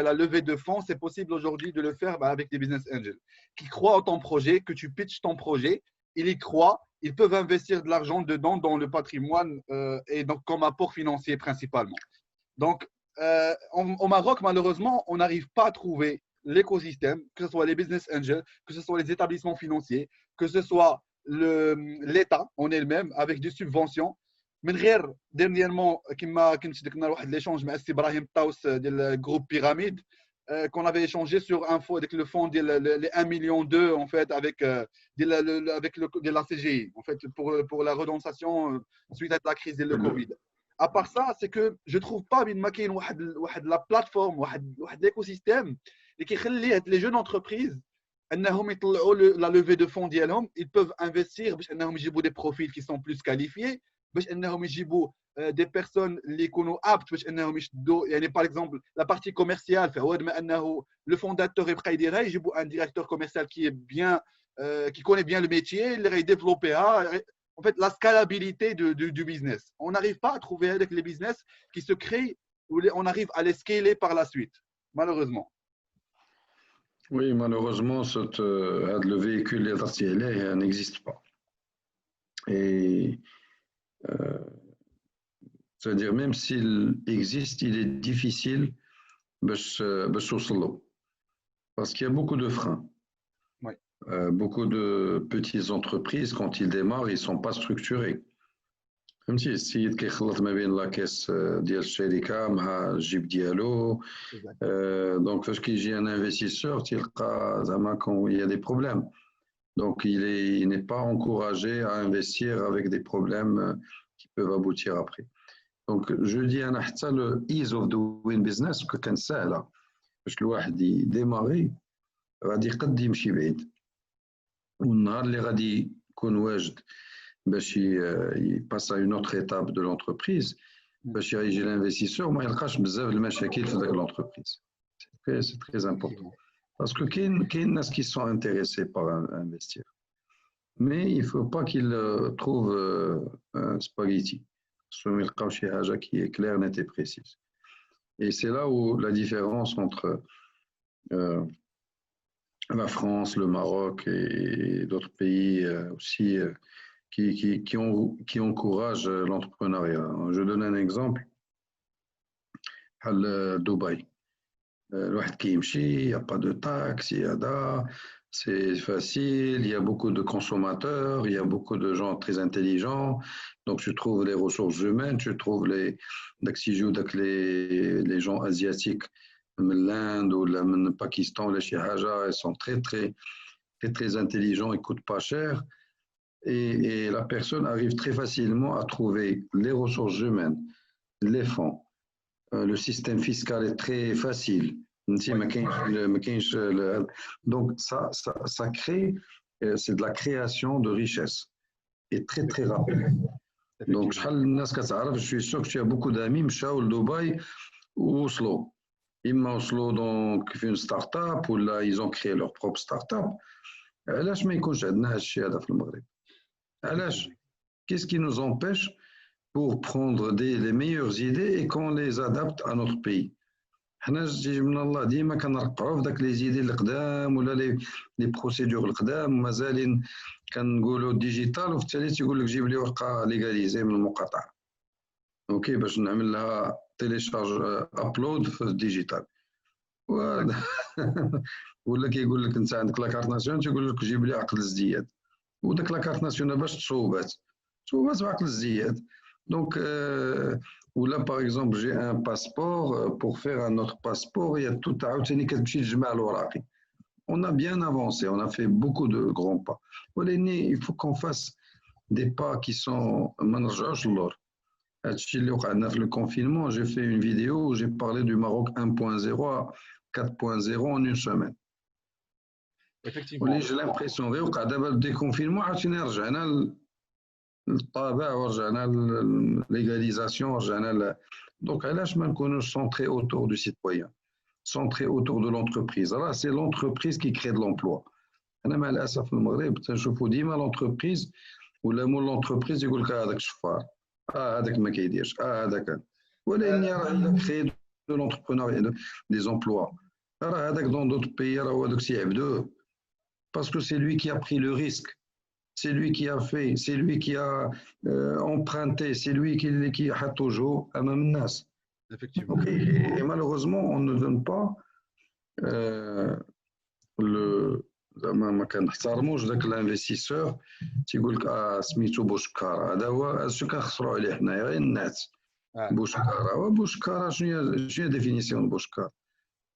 la levée de fonds, c'est possible aujourd'hui de le faire avec des business angels qui croient en ton projet, que tu pitches ton projet, il y croit ils peuvent investir de l'argent dedans dans le patrimoine et donc comme apport financier principalement. Donc, au Maroc, malheureusement, on n'arrive pas à trouver l'écosystème, que ce soit les business angels, que ce soit les établissements financiers, que ce soit l'État en elle-même avec des subventions. من غير dernièrement كما كنت درنا واحد l'échange مع السي ابراهيم الطاوس ديال groupe Pyramide qu'on avait échangé sur info avec le fonds les 1 million 2 en fait avec de la CGI en fait pour la redensation suite à la crise de la Covid. À part ça, c'est que je trouve pas بين ما كاين واحد la plateforme واحد l'écosystème اللي كيخلي هاد les jeunes entreprises انهم يطلعوا la levée de fonds ديالهم, ils peuvent investir باش انهم يجيبوا des profils qui sont plus qualifiés باش انهم يجيبوا des personnes اللي يكونوا aptes باش انهم يشدوا يعني par exemple la partie commerciale فهو بما انه le fondateur يبقى يديرها يجيبوا un directeur commercial qui est bien qui connaît bien le métier اللي غيديفلوبيها. En fait, la scalabilité du business. On n'arrive pas à trouver avec les business qui se créent où on arrive à les scaler par la suite, malheureusement. Oui, malheureusement, le véhicule n'existe pas. Et c'est-à-dire, même s'il existe, il est difficile parce qu'il y a beaucoup de freins. Oui. Beaucoup de petites entreprises, quand ils démarrent, ils ne sont pas structurés. فهمتي السيد كيخلط ما بين لاكيس ديال الشركه مع الجيب ديالو دونك فاش كيجي ان انفستيسور تلقى زعما il y a des problèmes. Donc il n'est pas encouragé à investir avec des problèmes qui peuvent aboutir après. Donc je dis انا حتى le ease of doing business كان سهله باش الواحد يديماري غادي قد يمشي بعيد, والنهار اللي غادي يكون واجد باش يباس à une autre étape de l'entreprise باش يجي l'investisseur ما يلقاش بزاف المشاكل في ذاك l'entreprise. C'est très important parce que كاين ناس qui sont intéressés par investir, mais il faut pas qu'ils trouvent un spaghetti, ما يلقاو شي حاجه qui est claire, nette et précise. Et c'est là où la différence entre la France, le Maroc et d'autres pays aussi qui encouragent l'entrepreneuriat. Je donne un exemple. À Dubaï, الواحد كيمشي, il n'y a pas de taxes, c'est facile, il y a beaucoup de consommateurs, il y a beaucoup de gens très intelligents, donc tu trouves les ressources humaines, tu trouves les gens asiatiques من l'Inde ou le Pakistan, les شي حاجة, ils sont très très très très intelligents, ils coûtent pas cher. Et la personne arrive très facilement à trouver les ressources humaines, les fonds. Le système fiscal est très facile. Donc ça crée, c'est de la création de richesse et très très rapide. Donc je suis sûr que tu as beaucoup d'amis مشاو لدبي ووصلوا, إما وصلوا donc في une start-up ou là ils ont créé leur propre start-up. علاش ما يكونش عندنا هذا الشيء هذا في المغرب؟ علاش؟ Qu'est-ce qui nous empêche pour prendre les meilleures idées et qu'on les adapte à notre pays? حنا جيج من الله ديما كنرقعوا في داك لي زيدي القدام ولا لي بروسيدور القدام ومازالين كنقولوا ديجيتال, وفي التالي تيقول لك جيب لي ورقه ليغاليزي من المقاطعه اوكي باش نعمل لها تيليشارج ابلود في الديجيتال. ولا كيقول لك انت عندك لاكارت ناسيونال تيقول لك جيب لي عقد الازدياد, وداك لاكارت ناسيونال باش تصوبات بعقد الازدياد. Donc ou là par exemple j'ai un passeport, pour faire un autre passeport il y a tout عاوتاني كتمشي تجمع الوراقي. On a bien avancé, on a fait beaucoup de grands pas, ولكن il faut qu'on fasse des pas qui sont ما نرجعوش للور. هادشي اللي وقع لنا في le confinement, j'ai fait une vidéo où j'ai parlé du Maroc 1.0 à 4.0 en une semaine. Effectivement. J'ai l'impression غير وقع دابا الديكونفينمون عاوتاني رجعنا للطابع ورجعنا للليغاليزاسيون ورجعنا دونك علاش ما نكونوش centrés autour du citoyen, centrés autour de l'entreprise. Alors c'est l'entreprise qui crée de l'emploi. انا مع الاسف في المغرب تنشوفوا ديما l'entreprise ولا مول l'entreprise يقول لك هذاك شفار, هذاك ما كيديرش, هذاك, ولكن راه créer de l'entrepreneuriat, des emplois. راه هذاك dans d'autres pays راه هذاك سيعبدوه parce que c'est lui qui a pris le risque. c'est lui qui a fait, c'est lui qui a emprunté, c'est lui qui a toujours à même nas. Effectivement. Ok. Et malheureusement, on ne donne pas le. ما كنحترموش ذاك الانفستيسور تيقول لك سميتو بوشكاره هذا هو اش كنخسروا عليه حنايا غير النعت بوشكاره شنو هي ديفينيسيون بوشكاره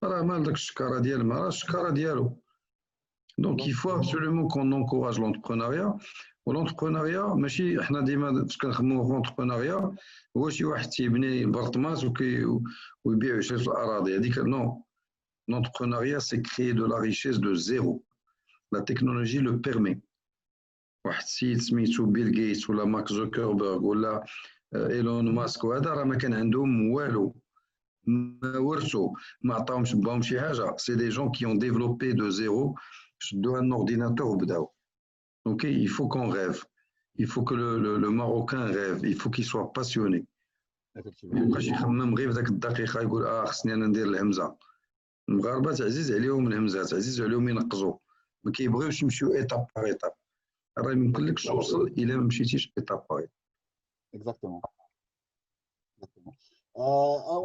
راه مال داك الشكاره ديال الماء راه الشكاره ديالو دونك il faut absolument qu'on encourage l'entrepreneuriat والانتربرونيا ماشي حنا ديما فاش كنخدموا في الانتربرونيا هو شي واحد تيبني برطمات ويبيع ويشري في الاراضي هذيك نو l'entrepreneuriat c'est créer de la richesse de zéro. La technologie le permet. واحد السيد سميتو بيل غيتس ولا مارك زوكربيرغ ولا ايلون ماسك وهذا راه ما كان عندهم والو ما ورثوا ما عطاهمش باهم شي حاجه سي دي جون كي اون ديفلوبي دو زيرو شدوا ان اورديناتور وبداو ok il faut qu'on rêve il faut que le Marocain rêve il faut qu'il soit passionné ما يبقاش يخمم غير في ذاك الدقيقه يقول خصني انا ندير الهمزه المغاربه تعزيز عليهم الهمزات تعزيز عليهم ينقزوا ما كيبغيوش يمشيو ايتاب باغ ايتاب راه ما يمكنلكش توصل الا ما مشيتيش ايتاب باغ ايتاب Exactement.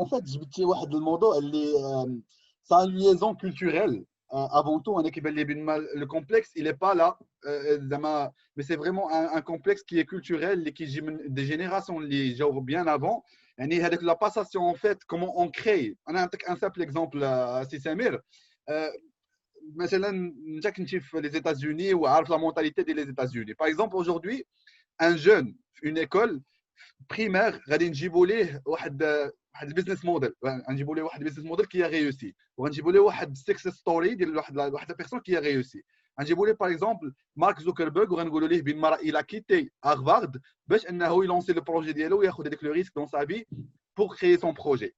En fait, جبتي واحد الموضوع اللي ça a une liaison culturelle. Avant tout, le complexe, il n'est pas là, mais c'est vraiment un complexe qui est culturel et qui des générations genre bien avant. Et avec la passation, en fait, comment on crée. On a un simple exemple, si Samir. مثلا انت كنتي في les États-Unis وعارف la mentalité des États-Unis. Par exemple, aujourd'hui, un jeune في une école primaire غادي نجيبوا ليه واحد البيزنس موديل غنجيبوا ليه واحد البيزنس موديل كي ريوسي وغنجيبوا ليه واحد سكسس ستوري ديال واحد بيرسون كي ريوسي غنجيبوا ليه باغ اكزومبل مارك زوكربيرغ وغنقولوا ليه بين مرة الى كيتي هارفارد باش انه يلونسي لو بروجي ديالو وياخذ هذاك لو ريسك دون سا في pour créer son projet.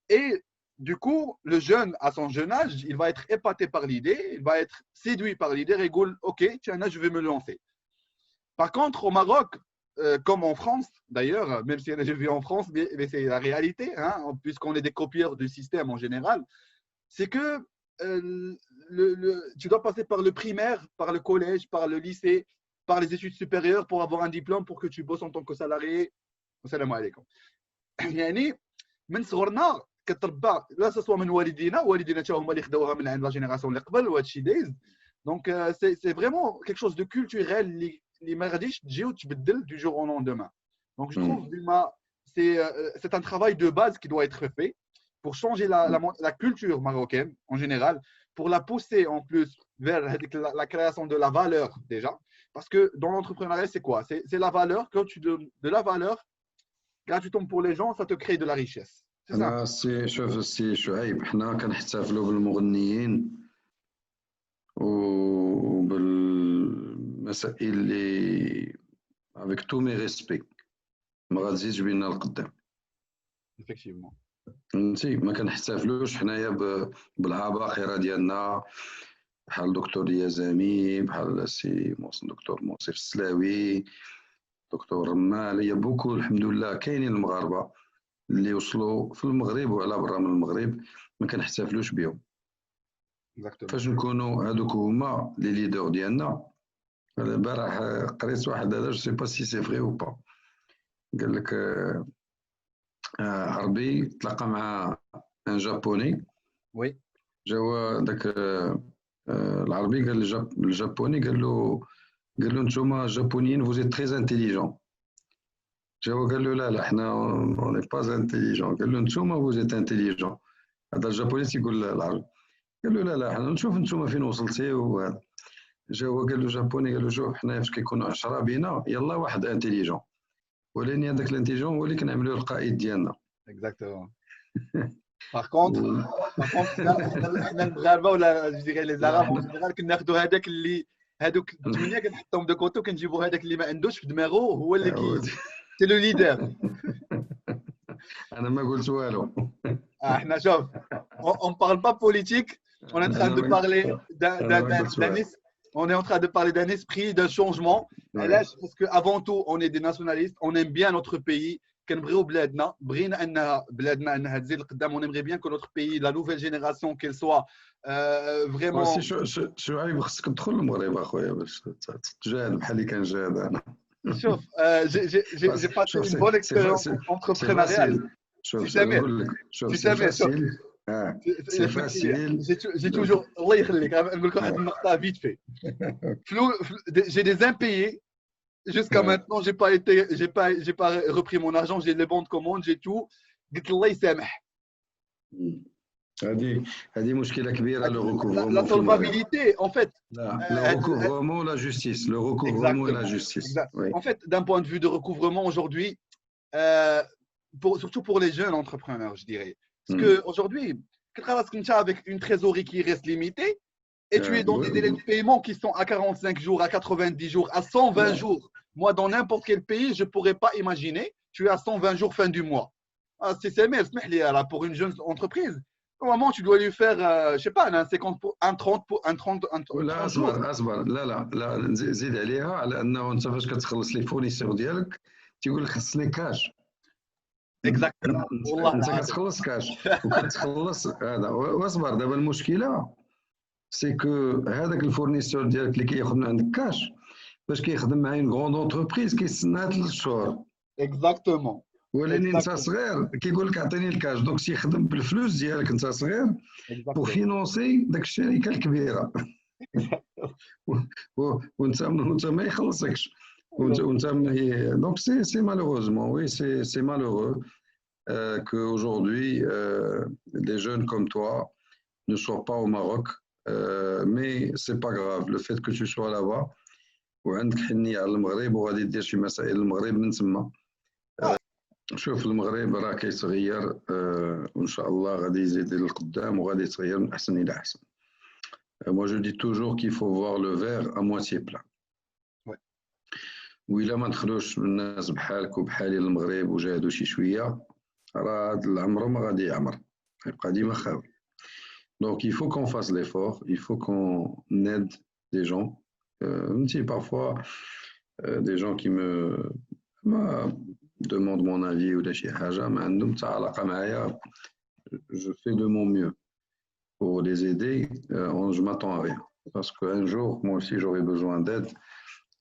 Et du coup, le jeune, à son jeune âge, il va être épaté par l'idée, il va être séduit par l'idée, il dit ok, tiens, là, je vais me lancer. Par contre, au Maroc, comme en France, d'ailleurs, même si je vis en France, mais c'est la réalité, hein, puisqu'on est des copieurs du système en général, c'est que tu dois passer par le primaire, par le collège, par le lycée, par les études supérieures pour avoir un diplôme pour que tu bosses en tant que salarié. Salam alaikum. يعني من صغرنا كتربى لا سوا من والدينا حتى هما اللي خداوها من عند لا جينيراسيون اللي قبل وهادشي دايز دونك سي فريمون كيك شوز دو كولتوريل اللي ما غاديش تجي وتبدل du jour au lendemain. Donc je trouve c'est un travail de base qui doit être fait pour changer la culture marocaine en général, pour la pousser en plus vers la création de la valeur déjà, parce que dans l'entrepreneuriat c'est quoi, c'est la valeur, quand tu donnes de la valeur gratuitement pour les gens, ça te crée de la richesse. أنا شوف السي شعيب حنا كنحتفلوا بالمغنيين وبالمسائل اللي avec tous mes respects ما غتزيدش بينا القدام. Effectivement. فهمتي ما كنحتفلوش حنايا بالعباقرة ديالنا بحال دكتور يزامي بحال السي دكتور موصف السلاوي دكتور رمال هي بوكو الحمد لله كاينين المغاربة اللي وصلوا في المغرب وعلى برا من المغرب ما كنحتفلوش بهم فاش نكونوا هذوك هما لي ليدر ديالنا. البارح قريت واحد هذا جو سي با سي سي فري او با قال لك عربي تلاقى مع ان جابوني وي جاوا داك العربي قال للجابوني قال له نتوما جابونيين فوز ايت تري انتيليجون جاوا قال له لا حنا اون ني با انتيليجون قال له نتوما فوز ايت انتيليجون هذا الجابوني تيقول العربي قال له لا حنا نشوف نتوما فين وصلتيو وهذا جاوا قال له جابوني قال له شوف حنا فاش كيكونوا 10 بينا يلا واحد انتيليجون ولكن هذاك الانتيليجون هو اللي كنعملوه القائد ديالنا. Exactement. Par contre حنا المغاربه ولا جو ديغي لي زاراب اون جينيرال كناخذوا هذاك اللي هذوك 8 كنحطهم دو كوتو كنجيبوا هذاك اللي ما عندوش في دماغه هو اللي سي لو ليدر. انا ما قلت والو. احنا شوف on parle pas politique, on est en train de parler on est en train de parler d'un esprit, d'un changement. Parce qu'avant tout, on est des nationalistes, on aime bien notre pays كنبغيو بلادنا بغينا انها تزيد لقدام on aimerait bien que notre pays la nouvelle génération qu'elle soit vraiment شعيب خصك تدخل المغرب اخويا باش تجاهد بحال اللي كنجاهد انا شوف j'ai passé une bonne expérience entrepreneuriale شوف tu savais نقول لك شوف tu سي savais فاسيل سي فاسيل j'ai toujours الله يخليك نقول لك واحد النقطه vite fait j'ai des impayés jusqu'à maintenant j'ai pas repris mon argent j'ai les bons de commande j'ai tout قلت الله يسامح هذه مشكله كبيره لو ريكوفرمون la solvabilité en fait le recouvrement la justice le recouvrement et la justice oui. En fait d'un point de vue de recouvrement aujourd'hui surtout pour les jeunes entrepreneurs je dirais parce que aujourd'hui avec une trésorerie qui reste limitée et tu es dans des délais de paiement qui sont à 45 jours, à 90 jours, à 120 jours. Moi, dans n'importe quel pays, je ne pourrais pas imaginer, tu es à 120 jours fin du mois. C'est CMS, pour une jeune entreprise. Normalement, tu dois lui faire, je ne sais pas, un 50 un 30 لا اصبر لا زيد عليها على انه انت فاش كتخلص لي فورنيسور ديالك تيقول لك خصني كاش. اكزاكتومون والله انت كتخلص كاش وكتخلص هذا واصبر دابا المشكله سي كو هذاك الفورنيسور ديالك اللي كياخذ من عندك كاش باش كيخدم مع اون غروند انتربريز كيستنى 3 شهور اكزاكتومون ولكن انت صغير كيقول لك عطيني الكاش دونك تيخدم بالفلوس ديالك انت صغير بو فينونسي داك الشركه الكبيره وانت ما يخلصكش وانت دونك سي مالوروزمون وي سي مالورeux que aujourd'hui des jeunes comme toi ne soient pas au Maroc. Mais c'est pas grave le fait que tu sois là-bas وعندك حنية على المغرب وغادي دير شي مسائل المغرب من تما شوف المغرب راه كيتغير وان شاء الله غادي يزيد للقدام وغادي يتغير من احسن الى احسن. Moi je dis toujours qu'il faut voir le verre à moitié plein. وإلا ما دخلوش الناس بحالك وبحالي للمغرب وجاهدوا شي شوية راه هاد العمر ما غادي يعمر يبقى ديما خاوي. Donc il faut qu'on fasse l'effort, il faut qu'on aide des gens. Même si parfois des gens qui me demandent mon avis ou des choses, je fais de mon mieux pour les aider. Je m'attends à rien. Parce qu'un jour, moi aussi, j'aurai besoin d'aide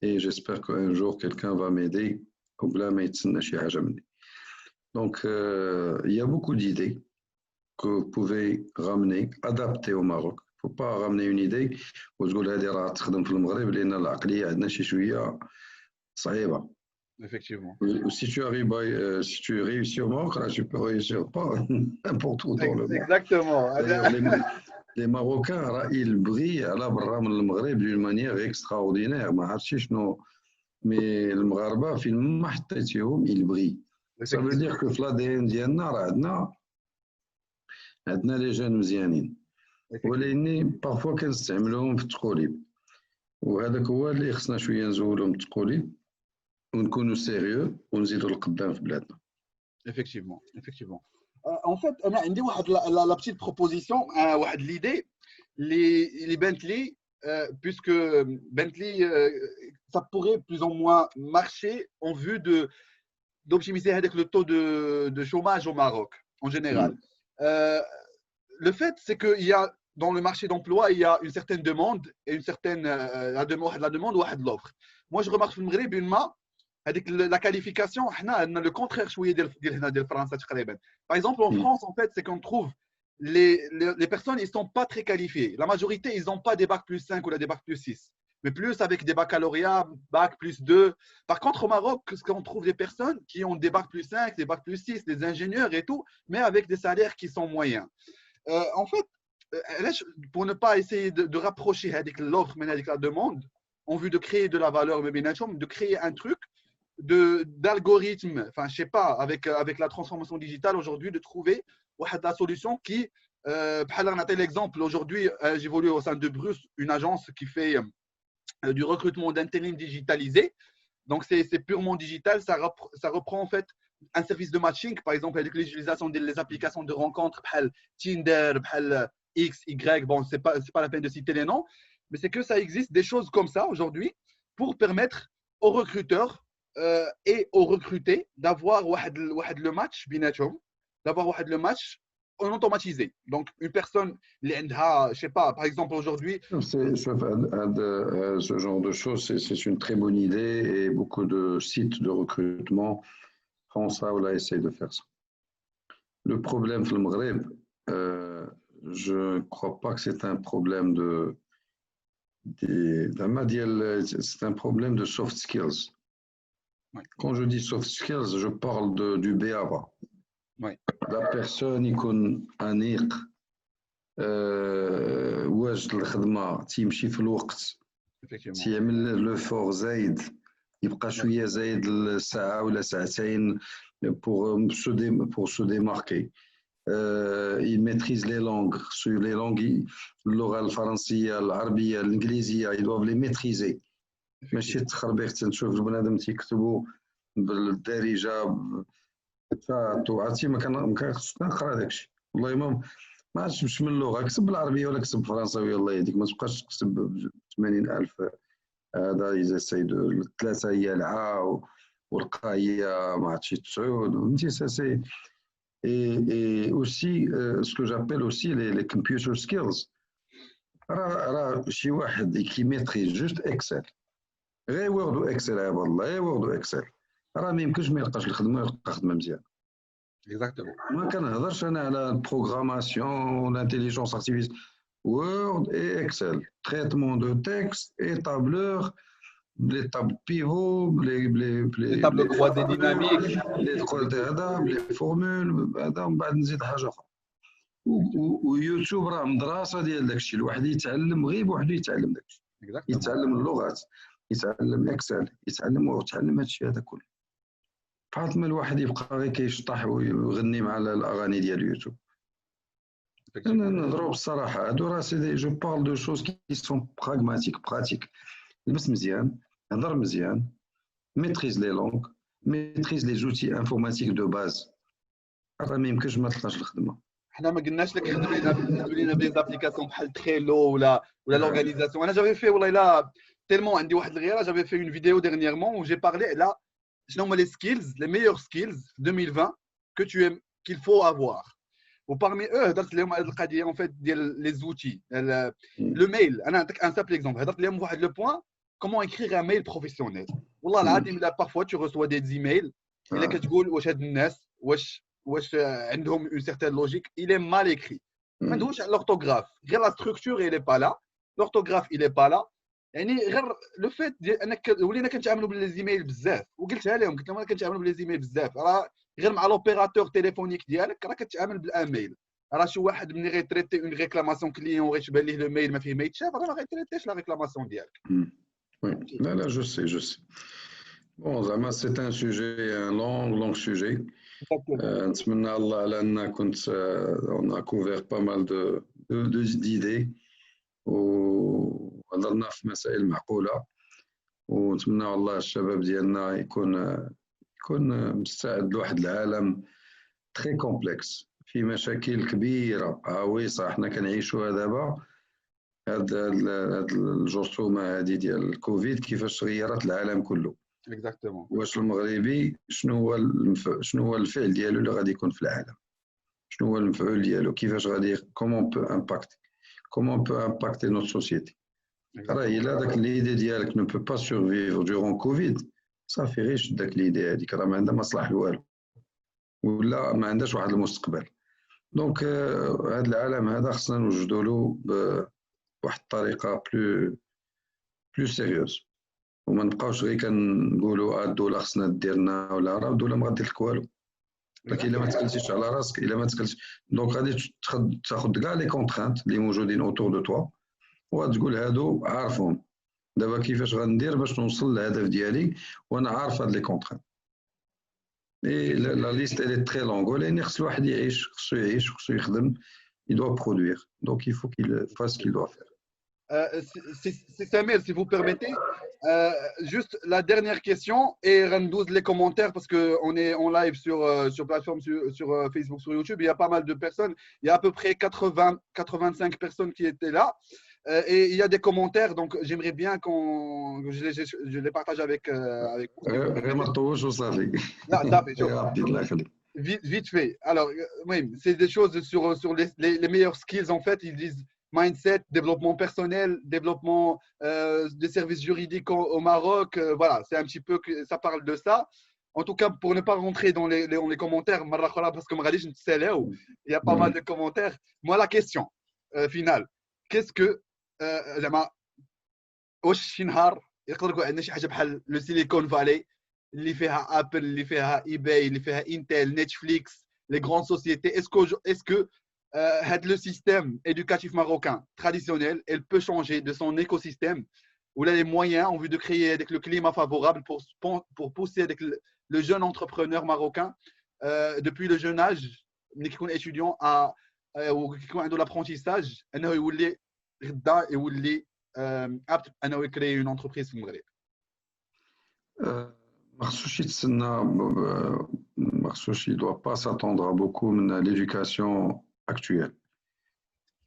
et j'espère qu'un jour, quelqu'un va m'aider. Donc, il y a beaucoup d'idées que vous pouvez ramener, adapter au Maroc. Il ne faut pas ramener une idée وتقول هذه راه تخدم في المغرب لأن العقلية عندنا شي شوية صعيبة. Effectivement. Si tu arrives, si tu réussis au Maroc, là, tu peux réussir pas n'importe où dans le monde. Exactement. Les Marocains, là, ils brillent à la برا من المغرب d'une manière extraordinaire. ما عرفتش شنو mais المغاربة فين ما حطيتيهم ils brillent. Ça veut dire que في l'ADN ديالنا راه عندنا لي جون مزيانين ولكن بارفوا كنستعملوهم في التقوليب وهذاك هو اللي خصنا شويه نزولهم التقوليب ونكونوا سيريو ونزيدوا لقدام في بلادنا. Effectivement. En fait انا عندي واحد la petite proposition واحد l'idée les Bentley puisque Bentley ça pourrait plus ou moins marcher en vue d'optimiser avec le taux de chômage au Maroc en général. Le fait, c'est qu'il y a dans le marché d'emploi, il y a une certaine demande et une certaine la demande ou l'offre. Moi, je remarque في المغرب avec la qualification, on a le contraire de France. Par exemple, en France, en fait, c'est qu'on trouve les personnes, ils ne sont pas très qualifiées. La majorité, ils n'ont pas des bacs plus 5 ou des bacs plus 6, mais plus avec des baccalauréats, bac plus 2. Par contre, au Maroc, on trouve des personnes qui ont des bacs plus 5, des bacs plus 6, des ingénieurs et tout, mais avec des salaires qui sont moyens. En fait, pour ne pas essayer de rapprocher avec l'offre, mais avec la demande, en vue de créer de la valeur, de créer un truc d'algorithme, enfin, je sais pas, avec la transformation digitale aujourd'hui, de trouver la solution qui, l'exemple, aujourd'hui, j'évolue au sein de Bruce, une agence qui fait du recrutement d'intérim digitalisé. Donc, c'est purement digital, ça reprend en fait un service de matching, par exemple, avec l'utilisation des applications de rencontres, Tinder, X, Y, bon, c'est pas la peine de citer les noms, mais c'est que ça existe des choses comme ça aujourd'hui pour permettre aux recruteurs et aux recrutés d'avoir le match بيناتهم, d'avoir le match en automatisé. Donc, une personne, je sais pas, par exemple aujourd'hui. Ce genre de choses, c'est une très bonne idée et beaucoup de sites de recrutement font ça ou là essayent de faire ça. Le problème, le Maghreb, je ne crois pas que c'est un problème c'est un problème de soft skills. Quand je dis soft skills, je parle du BABA. La personne يكون أنيق واجد الخدمة تيمشي في الوقت تيعمل لو فور زايد يبقى شوية زايد الساعة ولا ساعتين pour se démarquer. Il maîtrise les langues, اللغة الفرنسية العربية الإنجليزية ils doivent les maîtriser. ماشي تخربيق تنشوف البنادم تيكتبوا بالدارجة عرفتي ما كنخصش نقرا داكشي والله ما عرفتش باش من اللغه كتب بالعربيه ولا كتب بالفرنساويه الله يهديك ما تبقاش تكتب 80,000 هذا يزيد الثلاثه هي العا والقا هي ما عرفتش 9 فهمتي سي et aussi ce que j'appelle aussi les computer skills راه شي واحد كي ميتريز جوست اكسل غير وورد واكسل يا والله غير وورد واكسل راه ما يمكنش ما يلقاش الخدمه ويلقى خدمه مزيان. ما كنهضرش انا على البروغراماسيون والانتيليجنس ارتيفيسيال وورد اي اكسل تريتمون دو تكست اي تابلور لي تاب بيفو لي تابلو كروادي ديناميك لي كروادي هذا لي فورمول هذا ومن بعد نزيد حاجه اخرى ويوتيوب راه مدرسه ديال داكشي الواحد يتعلم غير بوحدو يتعلم داكشي يتعلم اللغات يتعلم اكسل يتعلم هادشي هذا كله بحال ما الواحد يبقى غير كيشطح ويغني مع الاغاني ديال اليوتيوب. انا نهضروا بالصراحه هادو راه سي جو بارل دو شوز كي سون براغماتيك براتيك لبس مزيان هضر مزيان ميتريز لي لونغ ميتريز لي زوتي انفورماتيك دو باز راه ما يمكنش ما تلقاش الخدمه. حنا ما قلناش لك خدم لينا بلي زابليكاسيون بحال تريلو ولا لورغانيزاسيون. انا جافي في والله الا تيلمون عندي واحد الغيره جافي في اون فيديو ديرنييرمون و جي بارلي على شنو هما لي سكيلز لي ميور سكيلز 2020 que tu aimes qu'il faut avoir و parmi eux هضرت لهم على القضيه en fait ديال لي زوتي لو ميل. انا نعطيك ان سامبل اكزومبل هضرت لهم واحد لو بوين comment écrire un mail professionnel. والله العظيم لا parfois tu reçois des emails الا كتقول واش هاد الناس واش عندهم une certaine logique il est mal écrit ما ندويش على l'orthographe غير la structure il est pas là l'orthographe il est pas là يعني غير لو فيت ديال انك ولينا كنتعاملوا بالزيميل بزاف وقلتها لهم قلت لهم انا كنتعاملوا بالزيميل بزاف راه غير مع لوبيراتور تيليفونيك ديالك راه كتعامل بالاميل راه شي واحد ملي غيتريتي اون ريكلاماسيون كليون وغيتبان ليه لو ميل ما فيه ما يتشاف راه ما غيتريتيش لا ريكلاماسيون ديالك. لا جو سي بون زعما سي ان سوجي ان لونغ سوجي نتمنى الله على ان كنت on a couvert pas mal d'idées وهضرنا في مسائل معقوله ونتمنى والله الشباب ديالنا يكون مستعد لواحد العالم تري كومبلكس في مشاكل كبيره عويصه حنا كنعيشوها دابا. هاد الجرثومه هذه ديال الكوفيد كيفاش غيرت العالم كله. اكزاكتومون. واش المغربي شنو هو الفعل ديالو اللي غادي يكون في العالم؟ شنو هو المفعول ديالو؟ كيفاش غادي كومون بو امباكتي نوت سوسيتي؟ راه الا داك ليدي ديالك نو بو با سورفيفر دورون كوفيد صافي غير شد داك ليدي هذيك راه ما عندها مصلح والو ولا ما عندهاش واحد المستقبل. دونك هذا العالم هذا خصنا نوجدوا له بواحد الطريقه بلو سيريوز وما نبقاوش غير كنقولوا الدوله خصنا ديرنا ولا راه الدوله ما غادير لك والو. لكن الا ما تكلتيش على راسك الا ما تكلتش دونك غادي تاخذ كاع لي كونترانت اللي موجودين اوتور دو توا وغتقول هادو عارفهم دابا كيفاش غندير باش نوصل للهدف ديالي وانا عارف هاد لي كونترانت. اي لا ليست elle est très longue ولكن خص الواحد يعيش خصو يخدم il doit produire donc il faut qu'il fasse ce qu'il doit faire. C'est Samir, si vous permettez, juste la dernière question et rendez les commentaires parce qu'on est en live sur plateforme sur Facebook, sur YouTube. Il y a pas mal de personnes. Il y a à peu près 85 personnes qui étaient là. Et il y a des commentaires, donc j'aimerais bien je les partage avec vous. غير ما تطولش وصافي. Là, ça fait chaud. غير الله يخليك. Vite fait. Alors, oui, c'est des choses sur les meilleurs skills, en fait. Ils disent mindset, développement personnel, développement des services juridiques au Maroc. Voilà, c'est un petit peu que ça parle de ça. En tout cas, pour ne pas rentrer dans les commentaires, parce que il y a pas mal de commentaires. Moi, la question finale, qu'est-ce que زعما واش شي نهار يقدر يكون عندنا شي حاجه بحال لو سيليكون فالي اللي فيها ابل اللي فيها ايباي اللي فيها انتل نتفليكس les grandes sociétés est-ce que le système éducatif marocain traditionnel elle peut changer de son écosystème où il a les moyens en vue de créer avec le climat favorable pour pousser avec le jeune entrepreneur marocain depuis le jeune âge ملي كيكون étudiant وكيكون عنده l'apprentissage انه يولي غدا يولي apte انه يكري une entreprise في المغرب. ما خصوش يتسنى ما خصوش il doit pas s'attendre à beaucoup من l'éducation actuelle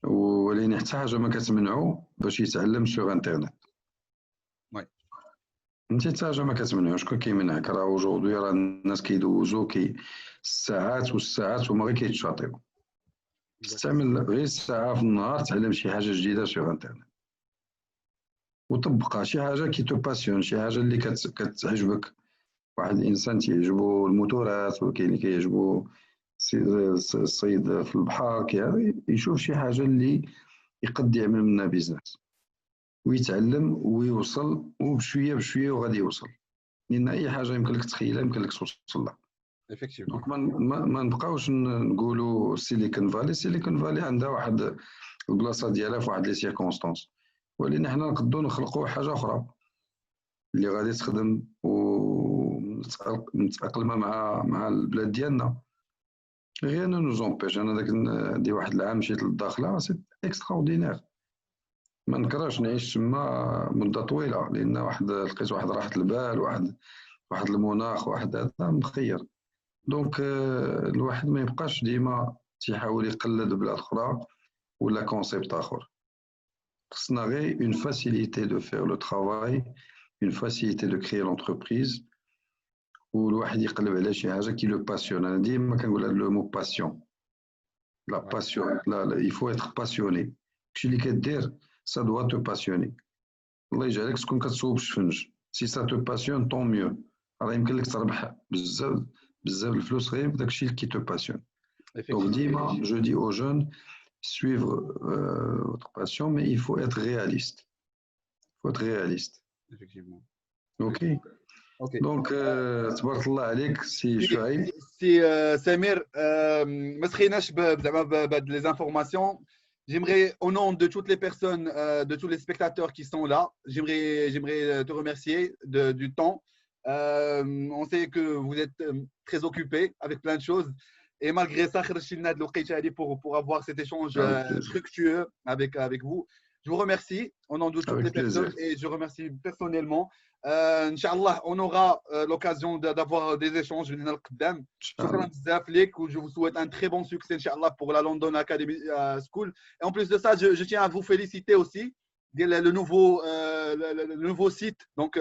ولكن حتى حاجه ما كتمنعو باش يتعلم sur internet. انت حتى حاجه ما كتمنعوش شكون كيمنعك راه اجوردي راه الناس كيدوزو الساعات والساعات وما غير كيتشاطيو. استعمل غير ساعه في النهار تعلم شي حاجه جديده sur internet وطبقها شي حاجه كي تو باسيون شي حاجه اللي كتعجبك. واحد الانسان تيعجبو الموتورات وكاين اللي كيعجبو الصيد في البحر يشوف شي حاجه اللي يقد يعمل منها بيزنس ويتعلم ويوصل وبشويه بشويه وغادي يوصل لان اي حاجه يمكن لك تخيلها يمكن لك توصل لها. دونك ما نبقاوش نقولوا سيليكون فالي عندها واحد البلاصه ديالها في واحد لي سيركونستانس ولكن حنا نقدروا نخلقوا حاجه اخرى اللي غادي تخدم ومتاقلمه مع البلاد ديالنا. غير انا نو زومبيش انا داك واحد العام مشيت للداخله سي اكسترا اوردينير ما نكرهش نعيش تما مده طويله لان لقيت واحد راحه البال واحد المناخ واحد هذا مخير. دونك الواحد ما يبقاش ديما تيحاول يقلد بلاد اخرى ولا كونسيبت اخر. خصنا غير اون فاسيليتي دو فير لو ترافاي اون فاسيليتي دو كريي لونتربريز والواحد يقلب على شي حاجه كي لو باسيون. انا ديما كنقول هذا لو مو باسيون لا باسيون لا يفو اتر باسيوني كلشي اللي كدير سا دوا تو باسيوني. الله يجعلك تكون كتصوب الشفنج سي سا تو باسيون طون ميو راه يمكن لك تربح بزاف الفلوس غير بداكشي اللي كي تو باسيون. دونك ديما جو دي او جون suivre votre passion mais il faut être réaliste. Effectivement. Ok. Donc تبارك الله عليك سي شعيب. سي سمير ما سخيناش زعما بهاد لي انفورماسيون. J'aimerais, au nom de toutes les personnes, de tous les spectateurs qui sont là, j'aimerais te remercier du temps. On sait que vous êtes très occupé avec plein de choses. Et malgré ça, pour avoir cet échange fructueux avec vous. Je vous remercie au nom de toutes les personnes et je remercie personnellement. Inch'Allah, on aura l'occasion d'avoir des échanges. Je vous souhaite un très bon succès, Inch'Allah, pour la London Academy School. Et en plus de ça, je tiens à vous féliciter aussi le nouveau site. Donc,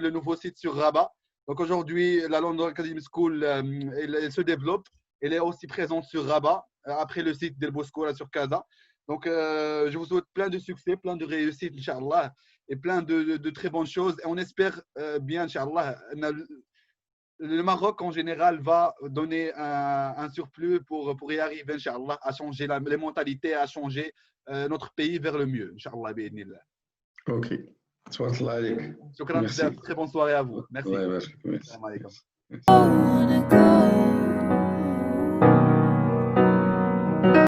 le nouveau site sur Rabat. Donc aujourd'hui, la London Academy School, elle se développe. Elle est aussi présente sur Rabat, après le site d'El Bosco sur Casa. Donc, je vous souhaite plein de succès, plein de réussite, Inch'Allah, et plein de très bonnes choses. Et on espère bien, Inch'Allah, le Maroc en général va donner un surplus pour y arriver, Inch'Allah, à changer les mentalités, à changer notre pays vers le mieux, Inch'Allah, bi'idnillah. Ok. تبارك الله عليك. شكرا بزاف. Très bonne soirée à vous. Merci. الله يبارك فيك. السلام عليكم.